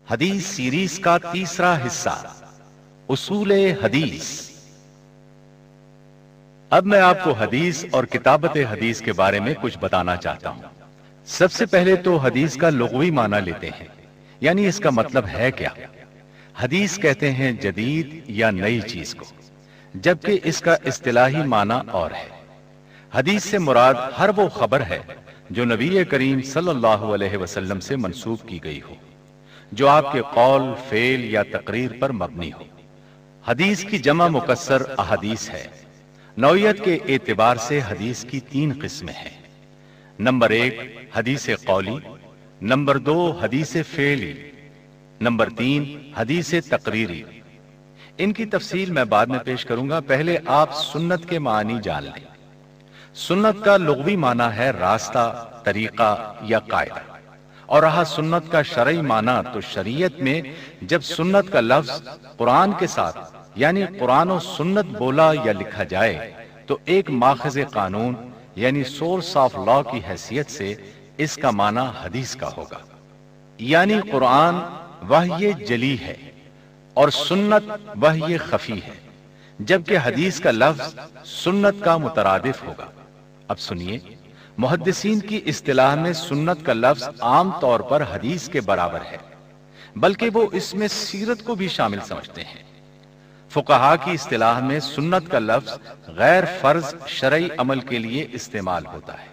حدیث سیریز کا تیسرا حصہ، اصول حدیث۔ اب میں آپ کو حدیث اور کتابت حدیث کے بارے میں کچھ بتانا چاہتا ہوں۔ سب سے پہلے تو حدیث کا لغوی معنی لیتے ہیں، یعنی اس کا مطلب ہے کیا۔ حدیث کہتے ہیں جدید یا نئی چیز کو، جبکہ اس کا اصطلاحی معنی اور ہے۔ حدیث سے مراد ہر وہ خبر ہے جو نبی کریم صلی اللہ علیہ وسلم سے منسوب کی گئی ہو، جو آپ کے قول، فعل یا تقریر پر مبنی ہو۔ حدیث کی جمع مکسر احادیث ہے۔ نوعیت کے اعتبار سے حدیث کی 3 قسمیں ہیں۔ نمبر 1 حدیث قولی، نمبر 2 حدیث فعلی، نمبر 3 حدیث تقریری۔ ان کی تفصیل میں بعد میں پیش کروں گا، پہلے آپ سنت کے معنی جان لیں۔ سنت کا لغوی معنی ہے راستہ، طریقہ یا قاعدہ، اور رہا سنت کا شرعی معنی تو شریعت میں جب سنت کا لفظ قرآن کے ساتھ یعنی قرآن و سنت بولا یا لکھا جائے تو ایک ماخذ قانون یعنی سورس آف لا کی حیثیت سے اس کا معنی حدیث کا ہوگا، یعنی قرآن وحی جلی ہے اور سنت وحی خفی ہے، جبکہ حدیث کا لفظ سنت کا مترادف ہوگا۔ اب سنیے، محدثین کی اصطلاح میں سنت کا لفظ عام طور پر حدیث کے برابر ہے، بلکہ وہ اس میں سیرت کو بھی شامل سمجھتے ہیں۔ فقہا کی اصطلاح میں سنت کا لفظ غیر فرض شرعی عمل کے لیے استعمال ہوتا ہے۔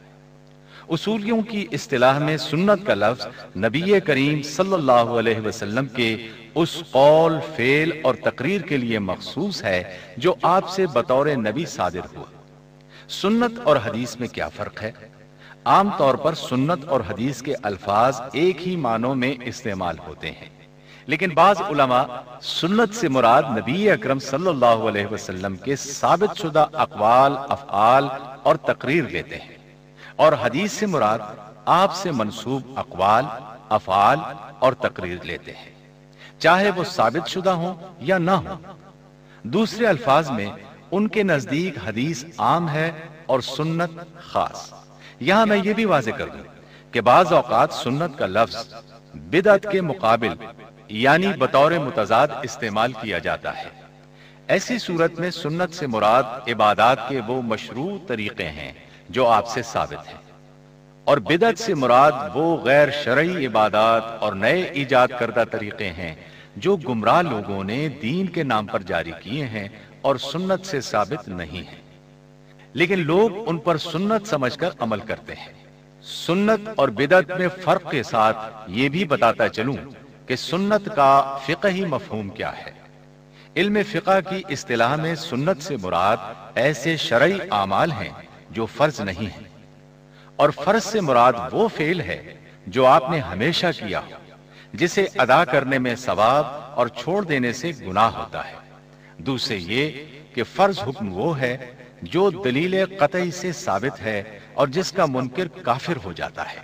اصولیوں کی اصطلاح میں سنت کا لفظ نبی کریم صلی اللہ علیہ وسلم کے اس قول، فعل اور تقریر کے لیے مخصوص ہے جو آپ سے بطور نبی صادر ہوا۔ سنت اور حدیث میں کیا فرق ہے؟ عام طور پر سنت اور حدیث کے الفاظ ایک ہی معنوں میں استعمال ہوتے ہیں، لیکن بعض علماء سنت سے مراد نبی اکرم صلی اللہ علیہ وسلم کے ثابت شدہ اقوال، افعال اور تقریر لیتے ہیں، اور حدیث سے مراد آپ سے منسوب اقوال، افعال اور تقریر لیتے ہیں، چاہے وہ ثابت شدہ ہوں یا نہ ہوں۔ دوسرے الفاظ میں ان کے نزدیک حدیث عام ہے اور سنت خاص۔ یہاں میں یہ بھی واضح کر دوں کہ بعض اوقات سنت کا لفظ بدعت کے مقابل یعنی بطور متضاد استعمال کیا جاتا ہے۔ ایسی صورت میں سنت سے مراد عبادات کے وہ مشروع طریقے ہیں جو آپ سے ثابت ہیں، اور بدعت سے مراد وہ غیر شرعی عبادات اور نئے ایجاد کردہ طریقے ہیں جو گمراہ لوگوں نے دین کے نام پر جاری کیے ہیں اور سنت سے ثابت نہیں ہیں، لیکن لوگ ان پر سنت سمجھ کر عمل کرتے ہیں۔ سنت اور بدعت میں فرق کے ساتھ یہ بھی بتاتا چلوں کہ سنت کا فقہی مفہوم کیا ہے۔ علم فقہ کی اصطلاح میں سنت سے مراد ایسے شرعی اعمال ہیں جو فرض نہیں ہیں، اور فرض سے مراد وہ فعل ہے جو آپ نے ہمیشہ کیا ہو، جسے ادا کرنے میں ثواب اور چھوڑ دینے سے گناہ ہوتا ہے۔ دوسرے یہ کہ فرض حکم وہ ہے جو دلیل قطعی سے ثابت ہے اور جس کا منکر کافر ہو جاتا ہے۔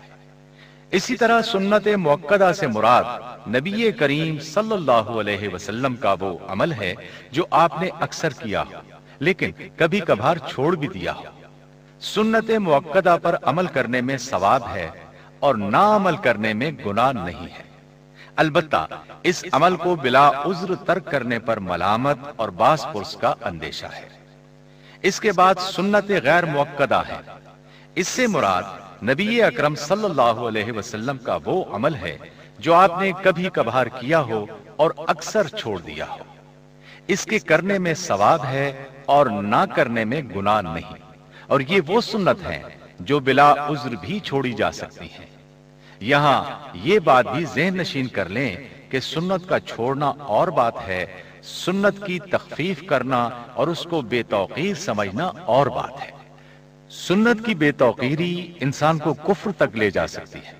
اسی طرح سنت مؤکدہ سے مراد نبی کریم صلی اللہ علیہ وسلم کا وہ عمل ہے جو آپ نے اکثر کیا ہو لیکن کبھی کبھار چھوڑ بھی دیا ہو۔ سنت مؤکدہ پر عمل کرنے میں ثواب ہے اور نہ عمل کرنے میں گناہ نہیں ہے، البتہ اس عمل کو بلا عذر ترک کرنے پر ملامت اور باس پرس کا اندیشہ ہے۔ اس کے بعد سنت غیر مؤکدہ ہے۔ اس سے مراد نبی اکرم صلی اللہ علیہ وسلم کا وہ عمل ہے جو آپ نے کبھی کبھار کیا ہو اور اکثر چھوڑ دیا ہو۔ اس کے کرنے میں ثواب ہے اور نہ کرنے میں گناہ نہیں، اور یہ وہ سنت ہے جو بلا عذر بھی چھوڑی جا سکتی ہیں۔ یہاں یہ بات بھی ذہن نشین کر لیں کہ سنت کا چھوڑنا اور بات ہے، سنت کی تخفیف کرنا اور اس کو بے توقیر سمجھنا اور بات ہے۔ سنت کی بے توقیری انسان کو کفر تک لے جا سکتی ہے۔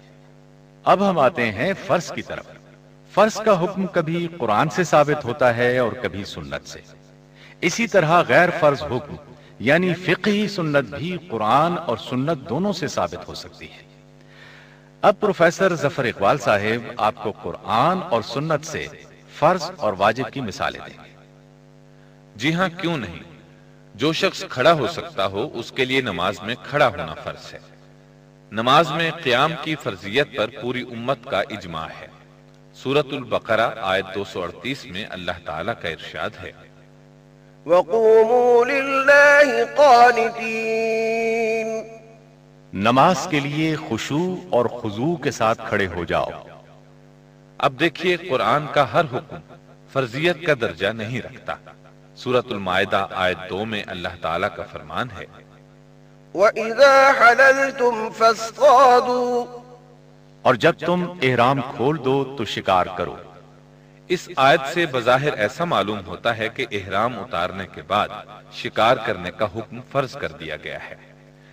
اب ہم آتے ہیں فرض کی طرف۔ فرض کا حکم کبھی قرآن سے ثابت ہوتا ہے اور کبھی سنت سے۔ اسی طرح غیر فرض حکم یعنی فقہی سنت بھی قرآن اور سنت دونوں سے ثابت ہو سکتی ہے۔ اب پروفیسر ظفر اقبال صاحب آپ کو قرآن اور سنت سے فرض اور واجب کی مثالیں دیں گے۔ جی ہاں، کیوں نہیں۔ جو شخص کھڑا ہو سکتا ہو اس کے لیے نماز میں کھڑا ہونا فرض ہے۔ نماز میں قیام کی فرضیت پر پوری امت کا اجماع ہے۔ سورۃ البقرہ آیت 238 میں اللہ تعالیٰ کا ارشاد ہے، وَقُومُوا لِلَّهِ قَانِتِينَ، نماز کے لیے خشوع اور خضوع کے ساتھ کھڑے ہو جاؤ۔ اب دیکھیے قرآن کا ہر حکم فرضیت کا درجہ نہیں رکھتا۔ سورۃ المائدہ آیت 2 میں اللہ تعالیٰ کا فرمان ہے، وَإِذَا حَلَلْتُمْ فَاصْطَادُوا، اور جب تم احرام کھول دو تو شکار کرو۔ اس آیت سے بظاہر ایسا معلوم ہوتا ہے کہ احرام اتارنے کے بعد شکار کرنے کا حکم فرض کر دیا گیا ہے،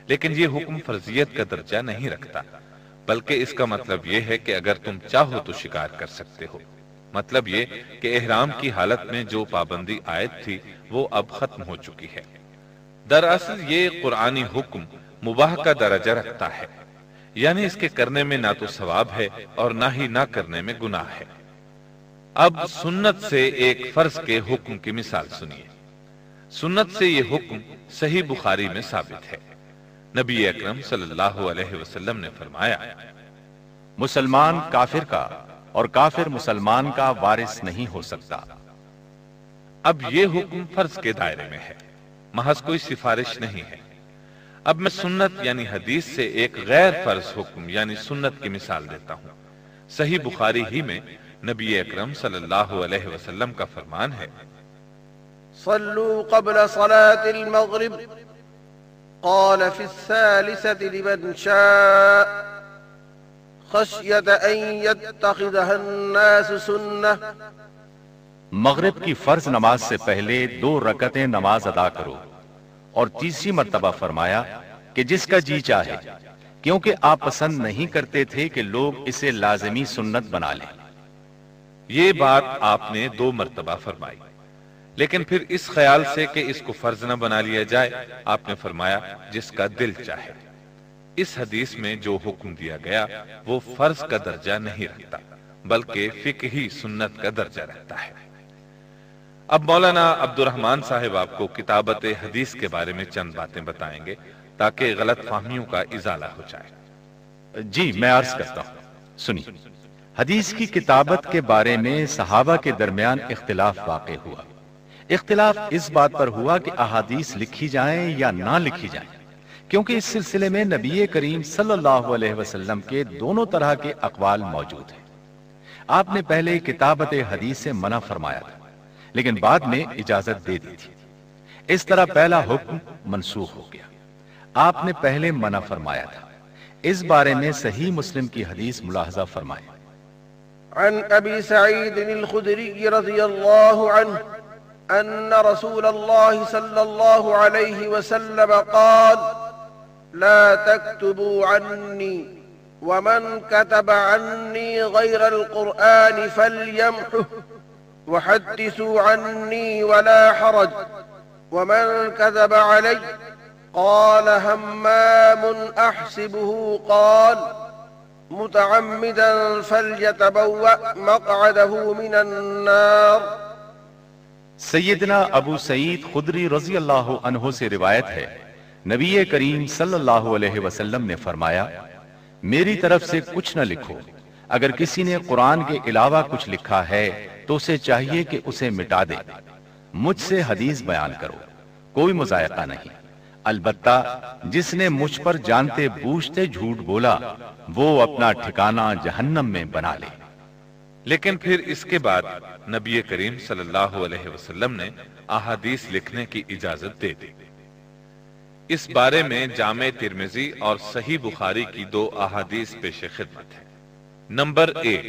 لیکن یہ حکم فرضیت کا درجہ نہیں رکھتا، بلکہ اس کا مطلب یہ ہے کہ اگر تم چاہو تو شکار کر سکتے ہو۔ مطلب یہ کہ احرام کی حالت میں جو پابندی عائد تھی وہ اب ختم ہو چکی ہے۔ دراصل یہ قرآنی حکم مباح کا درجہ رکھتا ہے، یعنی اس کے کرنے میں نہ تو ثواب ہے اور نہ ہی نہ کرنے میں گناہ ہے۔ اب سنت سے ایک فرض کے حکم کی مثال سنیے۔ سنت سے یہ حکم صحیح بخاری میں ثابت ہے۔ نبی اکرم صلی اللہ علیہ وسلم نے فرمایا، مسلمان کافر کا اور کافر مسلمان کا وارث نہیں ہو سکتا۔ اب یہ حکم فرض کے دائرے میں ہے، محض کوئی سفارش نہیں ہے۔ اب میں سنت یعنی حدیث سے ایک غیر فرض حکم یعنی سنت کی مثال دیتا ہوں۔ صحیح بخاری ہی میں نبی اکرم صلی اللہ علیہ وسلم کا فرمان ہے، صلوا قبل صلاة المغرب، قال في الثالثة لمن شاء خشية أن يتخذها الناس سنة، مغرب کی فرض نماز سے پہلے 2 رکعتیں نماز ادا کرو، اور تیسری مرتبہ فرمایا کہ جس کا جی چاہے، کیونکہ آپ پسند نہیں کرتے تھے کہ لوگ اسے لازمی سنت بنا لیں۔ یہ بات آپ نے 2 مرتبہ فرمائی، لیکن پھر اس خیال سے کہ اس کو فرض نہ بنا لیا جائے آپ نے فرمایا جس کا دل چاہے۔ اس حدیث میں جو حکم دیا گیا وہ فرض کا درجہ نہیں رکھتا بلکہ فقہی سنت کا درجہ رکھتا ہے۔ اب مولانا عبد الرحمن صاحب آپ کو کتابت حدیث کے بارے میں چند باتیں بتائیں گے تاکہ غلط فہمیوں کا ازالہ ہو جائے۔ جی میں عرض کرتا ہوں، سنیے۔ حدیث کی کتابت کے بارے میں صحابہ کے درمیان اختلاف واقع ہوا۔ اختلاف اس بات پر ہوا کہ احادیث لکھی جائیں یا نہ لکھی جائیں، کیونکہ اس سلسلے میں نبی کریم صلی اللہ علیہ وسلم کے دونوں طرح کے اقوال موجود ہیں۔ آپ نے پہلے کتابت حدیث سے منع فرمایا تھا، لیکن بعد میں اجازت دے دی تھی۔ اس طرح پہلا حکم منسوخ ہو گیا۔ آپ نے پہلے منع فرمایا تھا۔ اس بارے میں صحیح مسلم کی حدیث ملاحظہ فرمائیں۔ عن أبي سعيد الخدري رضي الله عنه أن رسول الله صلى الله عليه وسلم قال لا تكتبوا عني ومن كتب عني غير القرآن فليمحه وحدثوا عني ولا حرج ومن كذب علي قال همام أحسبه قال متعمدا فليتبوأ مقعده من النار۔ سیدنا ابو سعید خدری رضی اللہ عنہ سے روایت ہے، نبی کریم صلی اللہ علیہ وسلم نے فرمایا، میری طرف سے کچھ نہ لکھو، اگر کسی نے قرآن کے علاوہ کچھ لکھا ہے تو اسے چاہیے کہ اسے مٹا دے، مجھ سے حدیث بیان کرو، کوئی مضائقہ نہیں، البتہ جس نے مجھ پر جانتے بوجھتے جھوٹ بولا وہ اپنا ٹھکانہ جہنم میں بنا لے۔ لیکن پھر اس کے بعد نبی کریم صلی اللہ علیہ وسلم نے احادیث لکھنے کی اجازت دے دی۔ اس بارے میں جامع ترمذی اور صحیح بخاری کی 2 احادیث پیش خدمت ہیں۔ نمبر 1،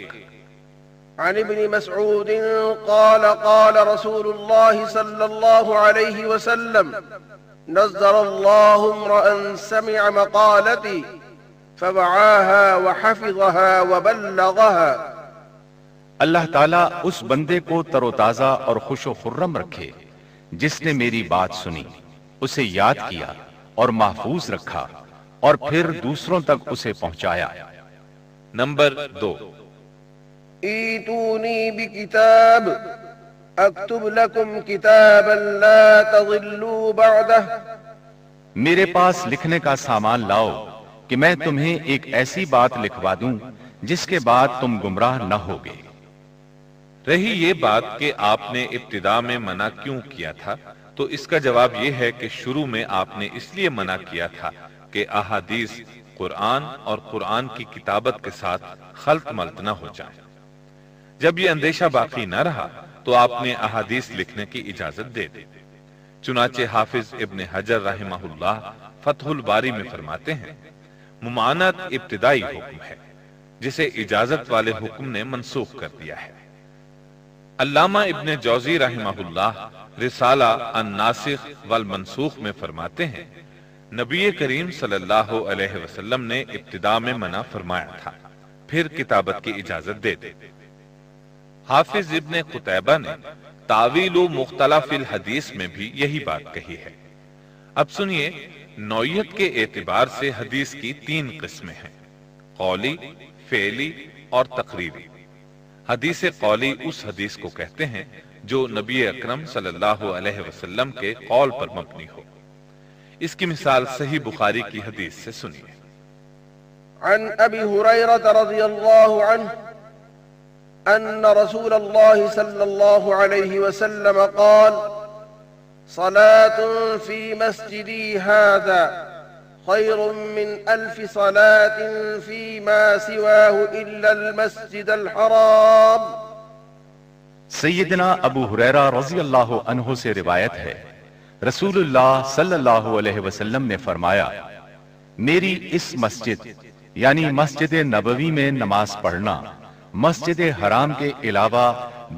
عن ابن مسعود قال قال رسول الله صلى الله عليه وسلم نزل الله امرأ سمع مقالتي فوعاها وحفظها وبلغها۔ اللہ تعالیٰ اس بندے کو تر و تازہ اور خوش و خرم رکھے جس نے میری بات سنی، اسے یاد کیا اور محفوظ رکھا اور پھر دوسروں تک اسے پہنچایا۔ نمبر 2، ایتونی بکتاب اکتب لکم کتابا لا تضلوا بعدہ۔ میرے پاس لکھنے کا سامان لاؤ کہ میں تمہیں ایک ایسی بات لکھوا دوں جس کے بعد تم گمراہ نہ ہوگے۔ رہی یہ بات کہ آپ نے ابتدا میں منع کیوں کیا تھا، تو اس کا جواب یہ ہے کہ شروع میں آپ نے اس لیے منع کیا تھا کہ احادیث قرآن اور قرآن کی کتابت کے ساتھ خلط ملط نہ ہو جائیں۔ جب یہ اندیشہ باقی نہ رہا تو آپ نے احادیث لکھنے کی اجازت دے دی۔ چنانچہ حافظ ابن حجر رحمہ اللہ فتح الباری میں فرماتے ہیں، ممانعت ابتدائی حکم ہے جسے اجازت والے حکم نے منسوخ کر دیا ہے۔ علامہ ابن جوزی رحمہ اللہ رسالہ الناسخ والمنسوخ میں فرماتے ہیں، نبی کریم صلی اللہ علیہ وسلم نے ابتدا میں منع فرمایا تھا، پھر کتابت کی اجازت دے دی۔ حافظ ابن قتیبہ نے تعویل و مختلف الحدیث میں بھی یہی بات کہی ہے۔ اب سنیے، نوعیت کے اعتبار سے حدیث کی 3 قسمیں ہیں، قولی، فعلی اور تقریری۔ حدیث قولی اس حدیث کو کہتے ہیں جو نبی اکرم صلی اللہ علیہ وسلم کے قول پر مبنی ہو۔ اس کی مثال صحیح بخاری کی حدیث سے سنیے۔ عن ابی ہریرہ رضی اللہ عنہ ان رسول اللہ صلی اللہ علیہ وسلم قال صلاة في مسجدي هذا خير من 1000 صلاة فيما سواه إلا المسجد الحرام۔ سیدنا ابو ہریرہ رضی اللہ عنہ سے روایت ہے، رسول اللہ صلی اللہ علیہ وسلم نے فرمایا، میری اس مسجد یعنی مسجد نبوی میں نماز پڑھنا مسجد حرام کے علاوہ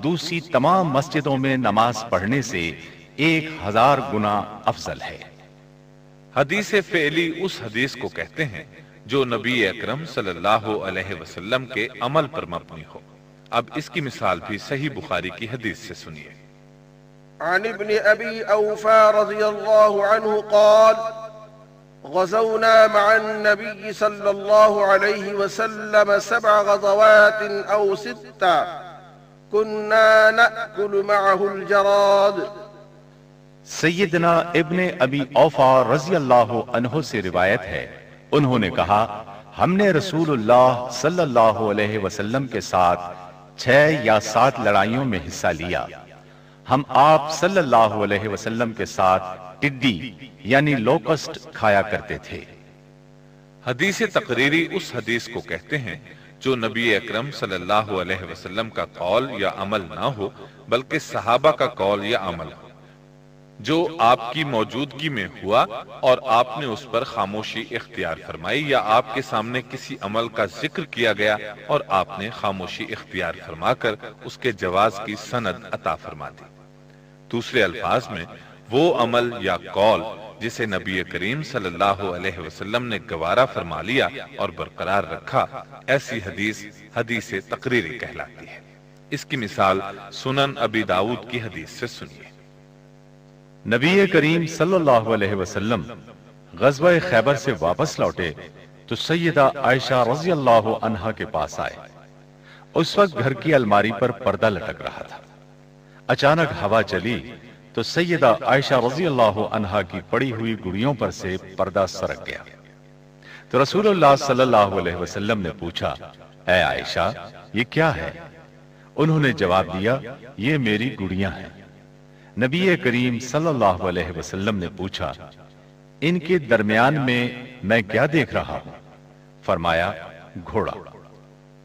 دوسری تمام مسجدوں میں نماز پڑھنے سے 1000 گنا افضل ہے۔ حدیث فعلی اس حدیث کو کہتے ہیں جو نبی اکرم صلی اللہ علیہ وسلم کے عمل پر مبنی ہو۔ اب اس کی مثال بھی صحیح بخاری کی حدیث سے سنیے۔ عن ابن ابی اوفا رضی اللہ عنہ قال غزونا مع النبي صلى الله عليه وسلم 7 غزوات أو 6 كنا نأكل معه الجراد۔ سیدنا ابن ابی اوفا رضی اللہ عنہ سے روایت ہے، انہوں نے کہا، ہم نے رسول اللہ صلی اللہ علیہ وسلم کے ساتھ 6 یا 7 لڑائیوں میں حصہ لیا۔ ہم آپ صلی اللہ علیہ وسلم کے ساتھ ٹڈی یعنی لوکسٹ کھایا کرتے تھے۔ حدیث تقریری اس حدیث کو کہتے ہیں جو نبی اکرم صلی اللہ علیہ وسلم کا قول یا عمل نہ ہو بلکہ صحابہ کا قول یا عمل ہو، جو آپ کی موجودگی میں ہوا اور آپ نے اس پر خاموشی اختیار فرمائی، یا آپ کے سامنے کسی عمل کا ذکر کیا گیا اور آپ نے خاموشی اختیار فرما کر اس کے جواز کی سند عطا فرما دی۔ دوسرے الفاظ میں وہ عمل یا قول جسے نبی کریم صلی اللہ علیہ وسلم نے گوارا فرما لیا اور برقرار رکھا، ایسی حدیث حدیث تقریری کہلاتی ہے۔ اس کی مثال سنن ابی داؤد کی حدیث سے سنیے۔ نبی کریم صلی اللہ علیہ وسلم غزوہ خیبر سے واپس لوٹے تو سیدہ عائشہ رضی اللہ عنہا کے پاس آئے۔ اس وقت گھر کی الماری پر پردہ لٹک رہا تھا۔ اچانک ہوا چلی تو سیدہ عائشہ رضی اللہ عنہا کی پڑی ہوئی گڑیوں پر سے پردہ سرک گیا۔ تو رسول اللہ صلی اللہ علیہ وسلم نے پوچھا، اے عائشہ یہ کیا ہے؟ انہوں نے جواب دیا، یہ میری گڑیاں ہیں۔ نبی کریم صلی اللہ علیہ وسلم نے پوچھا، ان کے درمیان میں کیا دیکھ رہا ہوں؟ فرمایا، گھوڑا۔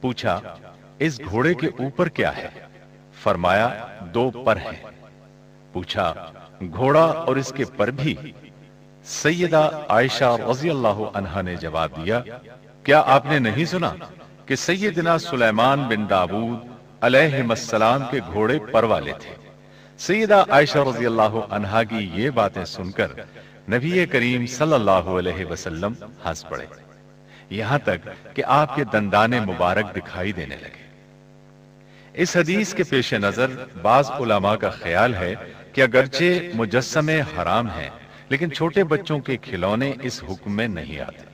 پوچھا، اس گھوڑے کے اوپر کیا ہے؟ فرمایا، 2 پر ہیں۔ پوچھا، گھوڑا اور اس کے پر بھی؟ سیدہ عائشہ رضی اللہ عنہا نے جواب دیا، کیا آپ نے نہیں سنا کہ سیدنا سلیمان بن داؤد علیہ السلام کے گھوڑے پر والے تھے؟ سیدہ عائشہ رضی اللہ عنہا کی یہ باتیں سن کر نبی کریم صلی اللہ علیہ وسلم ہنس پڑے، یہاں تک کہ آپ کے دندان مبارک دکھائی دینے لگے۔ اس حدیث کے پیش نظر بعض علماء کا خیال ہے کہ اگرچہ مجسمے حرام ہیں لیکن چھوٹے بچوں کے کھلونے اس حکم میں نہیں آتے۔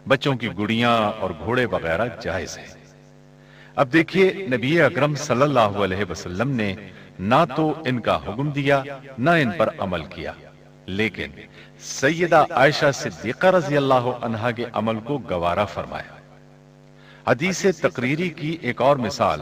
بچوں کی گڑیاں اور گھوڑے وغیرہ جائز ہیں۔ اب دیکھیے، نبی اکرم صلی اللہ علیہ وسلم نے نہ تو ان کا حکم دیا نہ ان پر عمل کیا، لیکن سیدہ عائشہ صدیقہ رضی اللہ عنہا کے عمل کو گوارا فرمایا۔ حدیث تقریری کی ایک اور مثال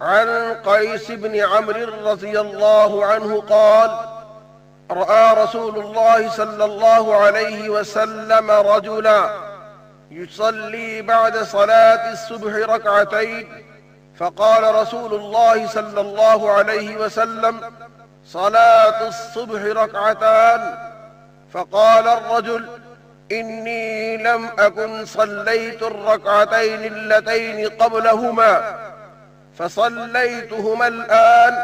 عن قيس بن عمرو رضي الله عنه قال رأى رسول الله صلى الله عليه وسلم رجلا يصلي بعد صلاة الصبح ركعتين فقال رسول الله صلى الله عليه وسلم صلاة الصبح ركعتان فقال الرجل إني لم أكن صليت الركعتين اللتين قبلهما فصليتهما الآن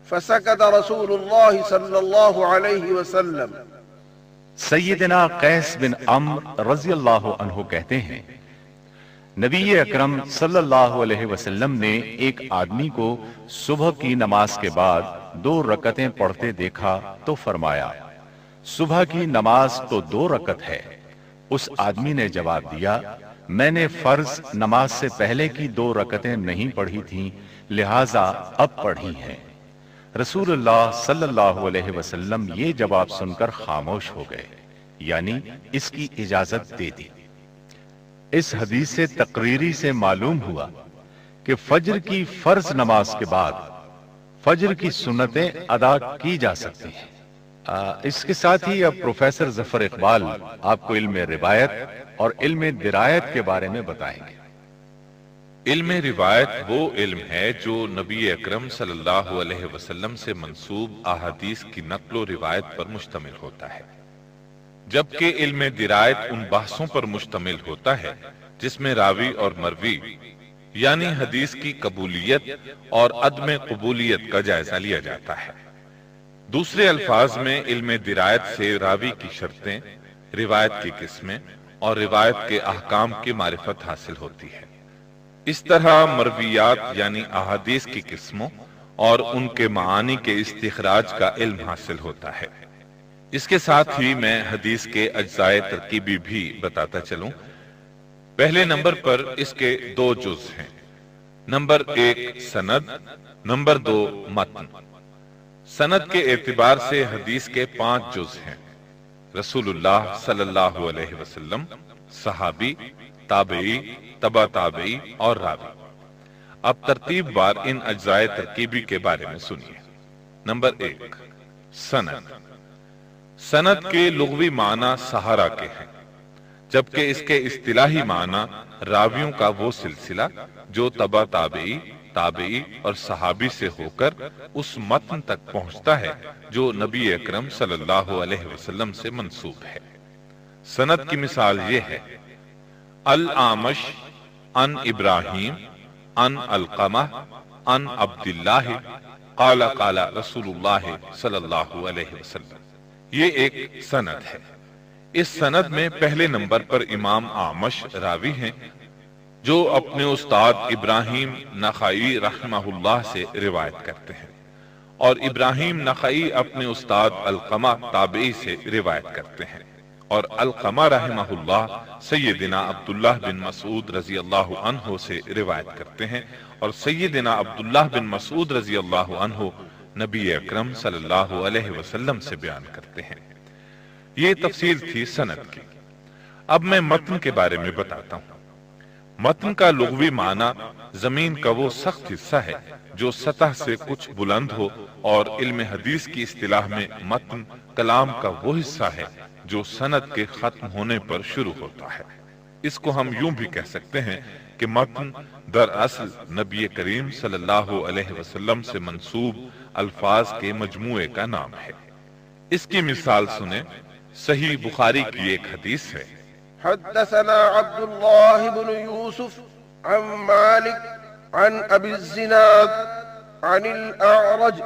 فسكت رسول الله صلى الله عليه وسلم۔ سیدنا قیس بن عمرو رضی اللہ عنہ کہتے ہیں نبی اکرم صلی اللہ علیہ وسلم نے ایک آدمی کو صبح کی نماز کے بعد 2 رکعتیں پڑھتے دیکھا تو فرمایا صبح کی نماز تو 2 رکعت ہے۔ اس آدمی نے جواب دیا میں نے فرض نماز سے پہلے کی 2 رکعتیں نہیں پڑھی تھیں لہٰذا اب پڑھی ہیں۔ رسول اللہ صلی اللہ علیہ وسلم یہ جواب سن کر خاموش ہو گئے، یعنی اس کی اجازت دے دی۔ اس حدیث سے تقریری سے معلوم ہوا کہ فجر کی فرض نماز کے بعد فجر کی سنتیں ادا کی جا سکتی ہیں۔ اس کے ساتھ ہی اب پروفیسر ظفر اقبال آپ کو علم روایت اور علم درایت کے بارے میں بتائیں گے۔ علم روایت وہ علم ہے جو نبی اکرم صلی اللہ علیہ وسلم سے منسوب احادیث کی نقل و روایت پر مشتمل ہوتا ہے، جبکہ علم درایت ان بحثوں پر مشتمل ہوتا ہے جس میں راوی اور مروی یعنی حدیث کی قبولیت اور عدم قبولیت کا جائزہ لیا جاتا ہے۔ دوسرے الفاظ میں علم درایت سے راوی کی شرطیں، روایت کی قسمیں اور روایت کے احکام کی معرفت حاصل ہوتی ہے۔ اس طرح مرویات یعنی احادیث کی قسموں اور ان کے معانی کے استخراج کا علم حاصل ہوتا ہے۔ اس کے ساتھ ہی میں حدیث کے اجزائے ترکیبی بھی بتاتا چلوں۔ پہلے نمبر پر اس کے 2 جز ہیں، نمبر 1 سند، نمبر 2 متن۔ سند کے اعتبار سے حدیث کے 5 جز ہیں، رسول اللہ صلی اللہ علیہ وسلم، صحابی، تابعی، تبع تابعی اور راوی۔ اب ترتیب بار ان اجزائے ترکیبی کے بارے میں سنیے۔ نمبر 1 سند۔ سند کے لغوی معنی سہارا کے ہیں، جبکہ اس کے اصطلاحی معنی راویوں کا وہ سلسلہ جو تبع تابعی، تابعی اور صحابی سے ہو کر اس متن تک پہنچتا ہے جو نبی اکرم صلی اللہ علیہ وسلم سے منسوب ہے۔ سند کی مثال یہ ہے الاعمش عن ابراہیم عن علقمہ عن عبداللہ قال قال رسول اللہ صلی اللہ علیہ وسلم۔ یہ ایک سند ہے۔ اس سند میں پہلے نمبر پر امام اعمش راوی ہیں جو اپنے استاد ابراہیم نخعی رحمہ اللہ سے روایت کرتے ہیں، اور ابراہیم نخعی اپنے استاد علقمہ تابعی سے روایت کرتے ہیں، اور علقمہ رحمہ اللہ سیدنا عبداللہ بن مسعود رضی اللہ عنہ سے روایت کرتے ہیں، اور سیدنا عبداللہ بن مسعود رضی اللہ عنہ نبی اکرم صلی اللہ علیہ وسلم سے بیان کرتے ہیں۔ یہ تفصیل تھی سند کی۔ اب میں متن کے بارے میں بتاتا ہوں۔ متن کا لغوی معنی زمین کا وہ سخت حصہ ہے جو سطح سے کچھ بلند ہو، اور علم حدیث کی اصطلاح میں متن کلام کا وہ حصہ ہے جو سند کے ختم ہونے پر شروع ہوتا ہے۔ اس کو ہم یوں بھی کہہ سکتے ہیں کہ متن دراصل نبی کریم صلی اللہ علیہ وسلم سے منسوب الفاظ کے مجموعے کا نام ہے۔ اس کی مثال سنیں۔ صحیح بخاری کی ایک حدیث ہے، حدثنا عبد الله بن يوسف عن مالك عن أبي الزناد عن الأعرج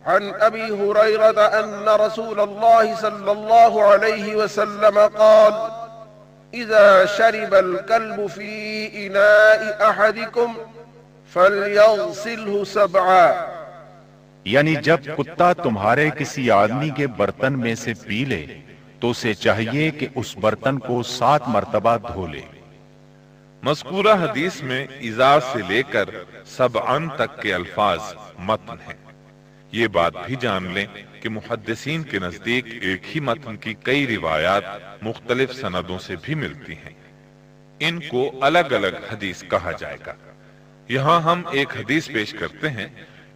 عن أبي هريرة أن رسول الله صلى الله عليه وسلم قال إذا شرب الكلب في إناء أحدكم فليغسله 7۔ یعنی جب کتا تمہارے کسی آدمی کے برتن میں سے پی لے تو اسے چاہیے کہ اس برتن کو 7 مرتبہ دھو لے۔ مذکورہ حدیث میں اذا سے لے کر 7 تک کے الفاظ متن ہیں۔ یہ بات بھی جان لیں کہ محدثین کے نزدیک ایک ہی متن کی کئی روایات مختلف سندوں سے بھی ملتی ہیں۔ ان کو الگ الگ حدیث کہا جائے گا۔ یہاں ہم ایک حدیث پیش کرتے ہیں۔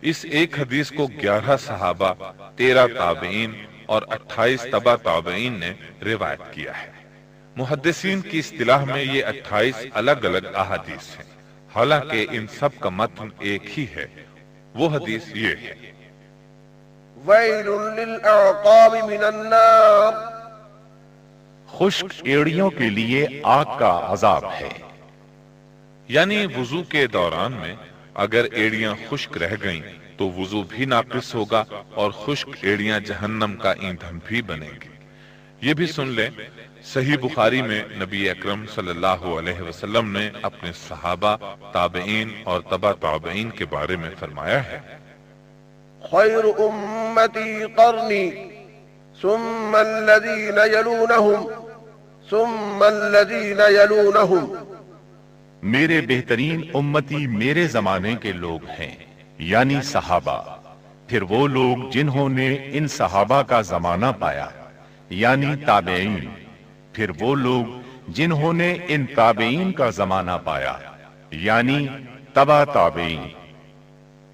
اس ایک حدیث کو 11 صحابہ، 13 تابعین اور 28 تبع تابعین نے روایت کیا ہے۔ محدثین کی اصطلاح میں یہ 28 الگ الگ احادیث ہیں، حالانکہ ان سب کا متن ایک ہی ہے۔ وہ حدیث یہ ہے: ویل للأعقاب من النار، خشک ایڑیوں کے لیے آگ کا عذاب ہے۔ یعنی وضو کے دوران میں اگر ایڑیاں خشک رہ گئیں تو وضو بھی ناقص ہوگا اور خشک ایڑیاں جہنم کا ایندھن بھی بنیں گی۔ یہ بھی سن لیں، صحیح بخاری میں نبی اکرم صلی اللہ علیہ وسلم نے اپنے صحابہ، تابعین اور تبع تابعین کے بارے میں فرمایا ہے: خیر امتی قرنی ثم الذین یلونہم ثم الذین یلونہم، میرے بہترین امتی میرے زمانے کے لوگ ہیں، یعنی صحابہ، پھر وہ لوگ جنہوں نے ان صحابہ کا زمانہ پایا، یعنی تابعین، پھر وہ لوگ جنہوں نے ان تابعین کا زمانہ پایا، یعنی تبع تابعین۔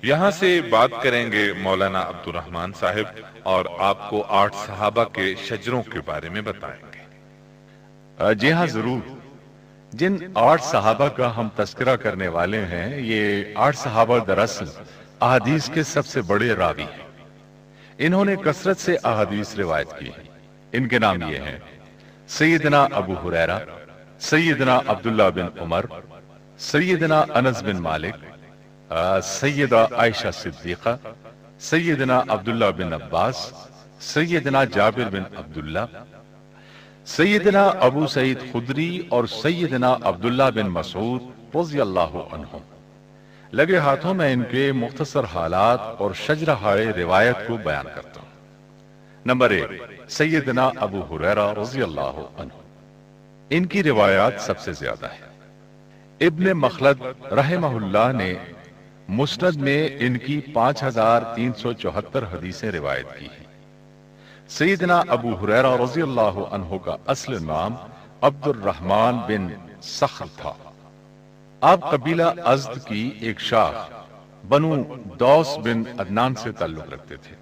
یہاں سے بات کریں گے مولانا عبد الرحمن صاحب، اور آپ کو 8 صحابہ کے شجروں کے بارے میں بتائیں گے۔ جی ہاں، ضرور۔ جن 8 صحابہ کا ہم تذکرہ کرنے والے ہیں، یہ 8 صحابہ دراصل احادیث کے سب سے بڑے راوی ہیں۔ انہوں نے کثرت سے احادیث روایت کی ہیں۔ ان کے نام یہ ہیں: سیدنا ابو ہریرہ، سیدنا عبداللہ بن عمر، سیدنا انس بن مالک، سیدہ عائشہ صدیقہ، سیدنا عبداللہ بن عباس، سیدنا جابر بن عبداللہ، سیدنا ابو سعید خدری اور سیدنا عبداللہ بن مسعود رضی اللہ عنہ۔ لگے ہاتھوں میں ان کے مختصر حالات اور شجرہائے روایت کو بیان کرتا ہوں۔ نمبر 1، سیدنا ابو ہریرہ رضی اللہ عنہ۔ ان کی روایات سب سے زیادہ ہے۔ ابن مخلد رحمہ اللہ نے مسند میں ان کی 5374 حدیثیں روایت کی ہیں۔ سیدنا ابو ہریرہ رضی اللہ عنہ کا اصل نام عبد الرحمن بن صخر تھا۔ آپ قبیلہ ازد کی ایک شاخ بنو دوس بن عدنان سے تعلق رکھتے تھے۔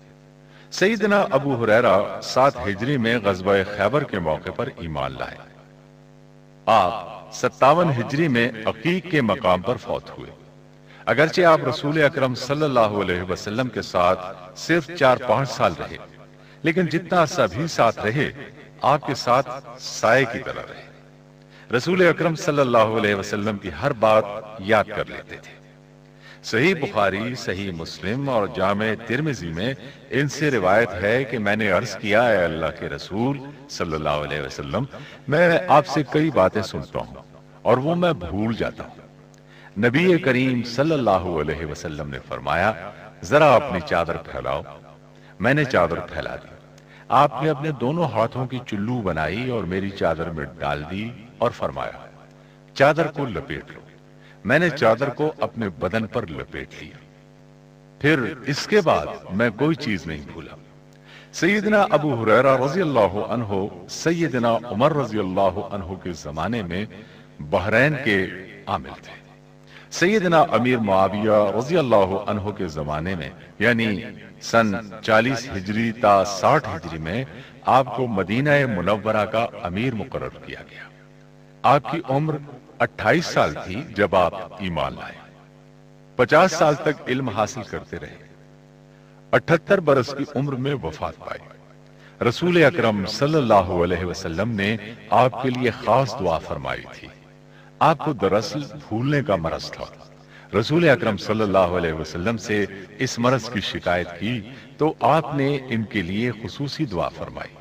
سیدنا ابو ہریرہ 7 ہجری میں غزوہ خیبر کے موقع پر ایمان لائے۔ آپ 57 ہجری میں عقیق کے مقام پر فوت ہوئے۔ اگرچہ آپ رسول اکرم صلی اللہ علیہ وسلم کے ساتھ صرف 4-5 سال رہے، لیکن جتنا عرصہ بھی ساتھ رہے، آپ کے ساتھ سائے کی طرح رہے۔ رسول اکرم صلی اللہ علیہ وسلم کی ہر بات یاد کر لیتے تھے۔ صحیح بخاری، صحیح مسلم اور جامع ترمذی میں ان سے روایت ہے کہ میں نے عرض کیا: اے اللہ کے رسول صلی اللہ علیہ وسلم، میں آپ سے کئی باتیں سنتا ہوں اور وہ میں بھول جاتا ہوں۔ نبی کریم صلی اللہ علیہ وسلم نے فرمایا: ذرا اپنی چادر پھیلاؤ۔ میں نے چادر پھیلا دی۔ آپ نے اپنے دونوں ہاتھوں کی چلو بنائی اور میری چادر میں ڈال دی اور فرمایا: چادر کو لپیٹ لو۔ میں نے چادر کو اپنے بدن پر لپیٹ لیا۔ پھر اس کے بعد میں کوئی چیز نہیں بھولا۔ سیدنا ابو ہریرہ رضی اللہ عنہ سیدنا عمر رضی اللہ عنہ کے زمانے میں بحرین کے عامل تھے۔ سیدنا امیر معاویہ رضی اللہ عنہ کے زمانے میں، یعنی سن 40 ہجری تا 60 ہجری میں، آپ کو مدینہ منورہ کا امیر مقرر کیا گیا۔ آپ کی عمر 28 سال تھی جب آپ ایمان لائے۔ 50 سال تک علم حاصل کرتے رہے۔ 78 برس کی عمر میں وفات پائی۔ رسول اکرم صلی اللہ علیہ وسلم نے آپ کے لیے خاص دعا فرمائی تھی۔ آپ کو دراصل بھولنے کا مرض تھا۔ رسول اکرم صلی اللہ علیہ وسلم سے اس مرض کی شکایت کی تو آپ نے ان کے لیے خصوصی دعا فرمائی۔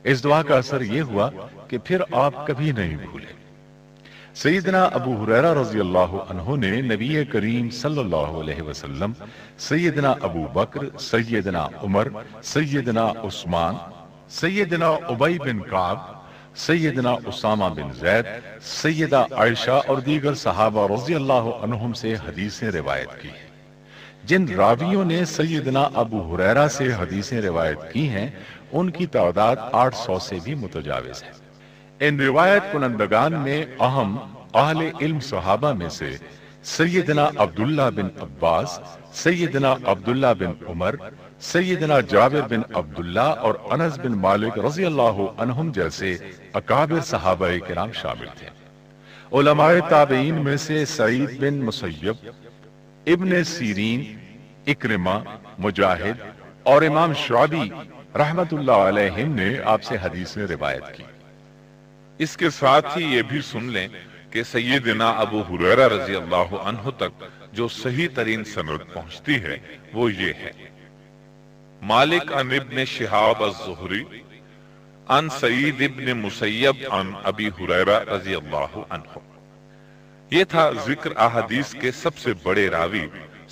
اس دعا کا اثر یہ ہوا کہ پھر آپ کبھی نہیں بھولے۔ سیدنا ابو ہریرہ رضی اللہ عنہ نے نبی کریم صلی اللہ علیہ وسلم، سیدنا ابو بکر، سیدنا عمر، سیدنا عثمان، سیدنا ابی بن کعب، سیدنا اسامہ بن زید، سیدہ عائشہ اور دیگر صحابہ رضی اللہ عنہم سے حدیثیں روایت کی ہیں۔ جن راویوں نے سیدنا ابو ہریرہ سے حدیثیں روایت کی ہیں، ان کی تعداد 800 سے بھی متجاوز ہے۔ ان روایت کنندگان میں اہم اہل علم صحابہ میں سے سیدنا عبداللہ بن عباس، سیدنا عبداللہ بن عمر، سیدنا جابر بن عبداللہ اور انس بن مالک رضی اللہ عنہم جیسے اکابر صحابہ کرام شامل تھے۔ علماء تابعین میں سے سعید بن مسیب، ابن سیرین، اکرمہ، مجاہد اور امام شعبی رحمت اللہ علیہم نے آپ سے حدیثیں روایت کی۔ اس کے ساتھ ہی یہ بھی سن لیں کہ سیدنا ابو ہریرہ رضی اللہ عنہ تک جو صحیح ترین سند پہنچتی ہے وہ یہ ہے: مالک عن ابن شہاب الزہری عن سعید ابن مسیب عن ابی ہریرہ رضی اللہ عنہ۔ یہ تھا ذکر احادیث کے سب سے بڑے راوی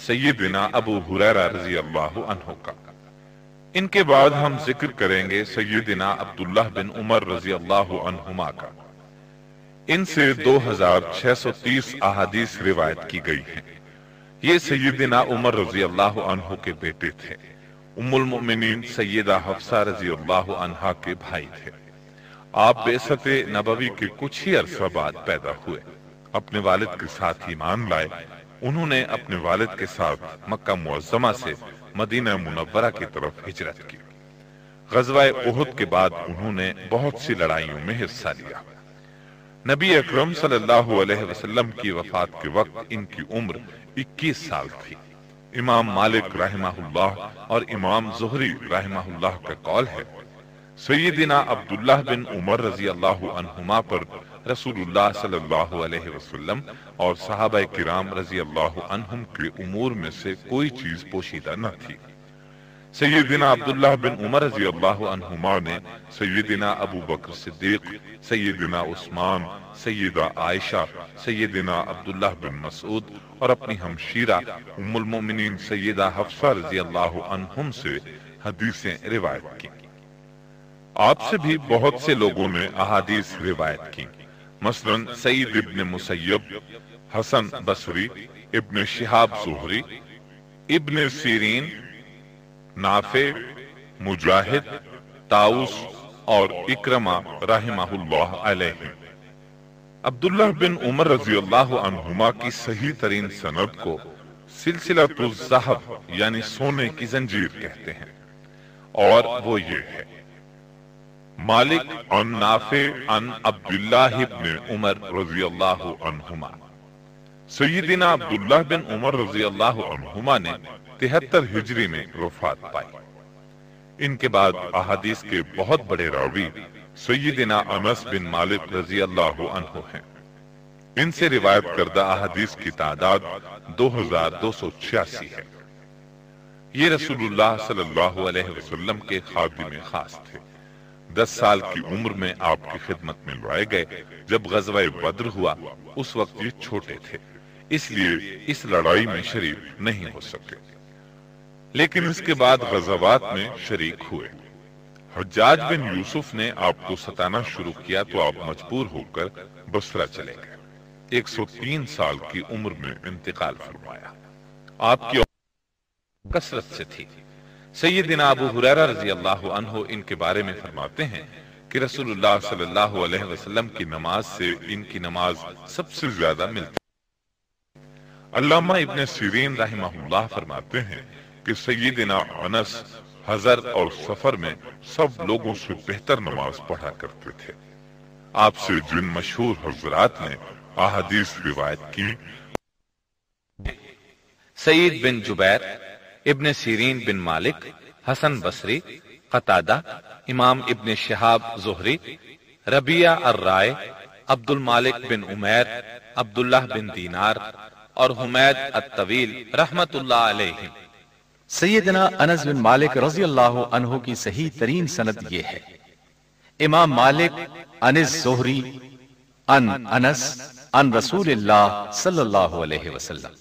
سیدنا ابو ہریرہ رضی اللہ عنہ کا۔ ان کے بعد ہم ذکر کریں گے سیدنا عبداللہ بن عمر رضی اللہ عنہما کا۔ ان سے 2630 احادیث روایت کی گئی ہیں۔ یہ سیدنا عمر رضی اللہ عنہ کے بیٹے تھے۔ ام المؤمنین سیدہ حفصہ رضی اللہ عنہا کے بھائی تھے۔ آپ بعثت نبوی کے کچھ ہی عرصہ بعد پیدا ہوئے، اپنے والد کے ساتھ ایمان لائے۔ انہوں نے اپنے والد کے ساتھ مکہ معظمہ سے مدینہ منورہ کی طرف ہجرت کی۔ غزوہ احد کے بعد انہوں نے بہت سی لڑائیوں میں حصہ لیا۔ نبی اکرم صلی اللہ علیہ وسلم کی وفات کے وقت ان کی عمر 21 سال تھی۔ امام مالک رحمہ اللہ اور امام زہری رحمہ اللہ کا قول ہے، سیدنا عبداللہ بن عمر رضی اللہ عنہما پر رسول اللہ صلی اللہ علیہ وسلم اور صحابہ کرام رضی اللہ عنہم کے امور میں سے کوئی چیز پوشیدہ نہ تھی۔ سیدنا عبداللہ بن عمر رضی اللہ عنہما نے سیدنا ابو بکر صدیق، سیدنا عثمان، سیدہ عائشہ، سیدنا عبداللہ بن مسعود اور اپنی ہمشیرہ ام المؤمنین سیدہ حفصہ رضی اللہ عنہم سے حدیثیں روایت کی۔ آپ سے بھی بہت سے لوگوں نے احادیث روایت کی، مثلا سعید ابن مسیب، حسن بصری، ابن شہاب زہری، ابن سیرین، نافع، مجاہد، طاؤس اور اکرمہ رحمہ اللہ علیہ۔ عبداللہ بن عمر رضی اللہ عنہما کی صحیح ترین سند کو سلسلۃ الذہب یعنی سونے کی زنجیر کہتے ہیں، اور وہ یہ ہے: مالک عن نافع عن عبداللہ بن عمر رضی اللہ عنہما۔ سیدنا عبداللہ بن عمر رضی اللہ عنہما نے 73 ہجری میں وفات پائی۔ ان کے بعد احادیث کے بہت بڑے راوی سیدنا انس بن مالک رضی اللہ عنہ ہیں۔ ان سے روایت کردہ احادیث کی تعداد 2286 ہے۔ یہ رسول اللہ صلی اللہ علیہ وسلم کے خادم خاص تھے۔ 10 سال کی عمر میں آپ کی خدمت میں لائے گئے۔ جب غزوہ بدر ہوا اس وقت یہ چھوٹے تھے، اس لیے اس لڑائی میں شریک نہیں ہو سکے، لیکن اس کے بعد غزوات میں شریک ہوئے۔ حجاج بن یوسف نے آپ کو ستانا شروع کیا تو آپ مجبور ہو کر بصرہ چلے گئے۔ 103 سال کی عمر میں انتقال فرمایا۔ آپ کی کثرت سے تھی۔ سیدنا ابو ہریرہ رضی اللہ عنہ ان کے بارے میں فرماتے ہیں کہ رسول اللہ صلی اللہ علیہ وسلم کی نماز سے ان کی نماز سب سے زیادہ ملتی۔ علامہ ابن سیرین رحمہ اللہ فرماتے ہیں کہ سیدنا انس حضر اور سفر میں سب لوگوں سے بہتر نماز پڑھا کرتے تھے۔ آپ سے جن مشہور حضرات نے احادیث روایت کی، سعید بن جبیر، ابن سیرین بن مالک، حسن بصری، قتادہ، امام ابن شہاب زہری، ربیعہ الرائے، عبد المالک بن عمیر، عبداللہ بن دینار اور حمید الطویل رحمت اللہ علیہ۔ سیدنا انس بن مالک رضی اللہ عنہ کی صحیح ترین سند یہ ہے: امام مالک عن الزہری عن انس عن رسول اللہ صلی اللہ علیہ وسلم۔